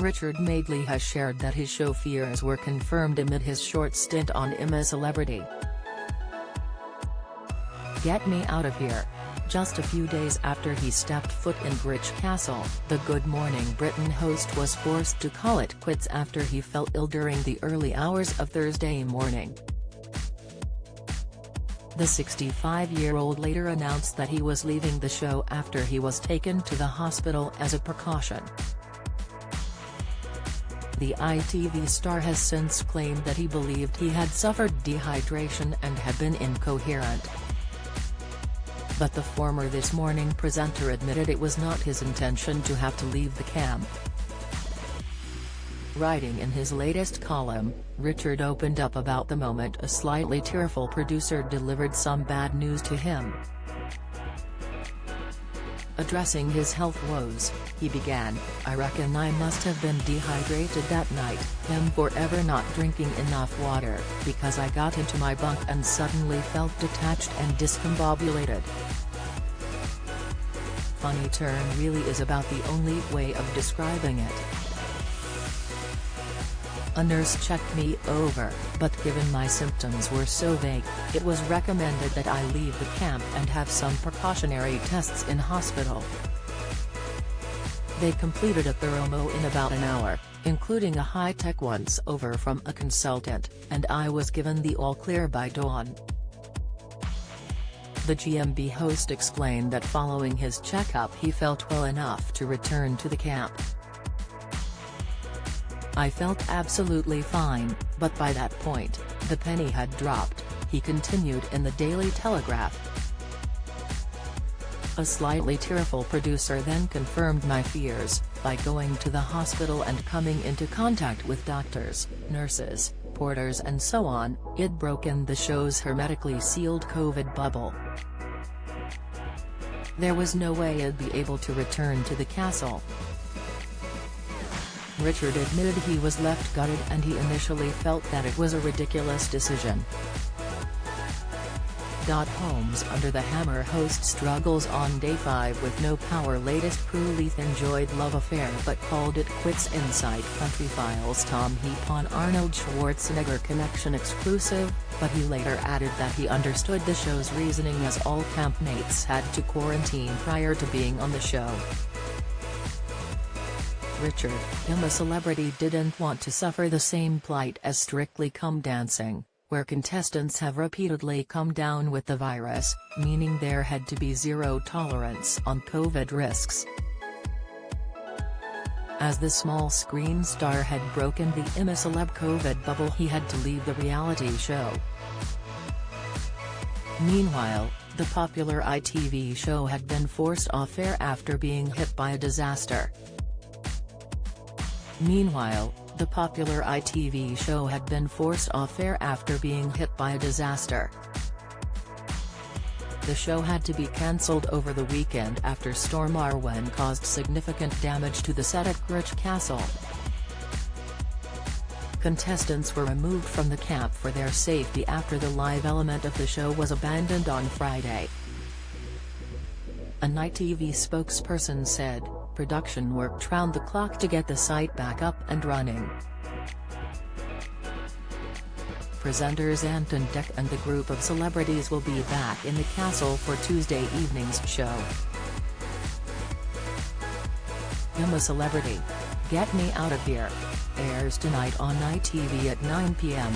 Richard Madeley has shared that his show fears were confirmed amid his short stint on I'm a Celebrity. Get me out of here. Just a few days after he stepped foot in Grich Castle, the Good Morning Britain host was forced to call it quits after he fell ill during the early hours of Thursday morning. The 65-year-old later announced that he was leaving the show after he was taken to the hospital as a precaution. The ITV star has since claimed that he believed he had suffered dehydration and had been incoherent. But the former This Morning presenter admitted it was not his intention to have to leave the camp. Writing in his latest column, Richard opened up about the moment a slightly tearful producer delivered some bad news to him. Addressing his health woes, he began, "I reckon I must have been dehydrated that night, him forever not drinking enough water, because I got into my bunk and suddenly felt detached and discombobulated." Funny turn really is about the only way of describing it. "A nurse checked me over, but given my symptoms were so vague, it was recommended that I leave the camp and have some precautionary tests in hospital. They completed a thorough mo in about an hour, including a high-tech once-over from a consultant, and I was given the all-clear by dawn." The GMB host explained that following his checkup he felt well enough to return to the camp. "I felt absolutely fine, but by that point, the penny had dropped," he continued in the Daily Telegraph. A slightly tearful producer then confirmed my fears, by going to the hospital and coming into contact with doctors, nurses, porters and so on, it broken the show's hermetically sealed COVID bubble. There was no way I'd be able to return to the castle. Richard admitted he was left gutted and he initially felt that it was a ridiculous decision. Holmes Under the Hammer host struggles on day 5 with no power. Latest crew Leith enjoyed love affair but called it quits. Inside Country Files Tom Heap on Arnold Schwarzenegger connection exclusive, but he later added that he understood the show's reasoning as all campmates had to quarantine prior to being on the show. Richard, I'm a Celebrity didn't want to suffer the same plight as Strictly Come Dancing, where contestants have repeatedly come down with the virus, meaning there had to be zero tolerance on COVID risks. As the small screen star had broken the I'm a Celeb COVID bubble, he had to leave the reality show. Meanwhile, the popular ITV show had been forced off air after being hit by a disaster. The show had to be cancelled over the weekend after Storm Arwen caused significant damage to the set at Grich Castle. Contestants were removed from the camp for their safety after the live element of the show was abandoned on Friday. An ITV spokesperson said, "Production worked round the clock to get the site back up and running." Presenters Anton Deck and the group of celebrities will be back in the castle for Tuesday evening's show. I'm a Celebrity. Get Me Out of Here airs tonight on ITV at 9 p.m.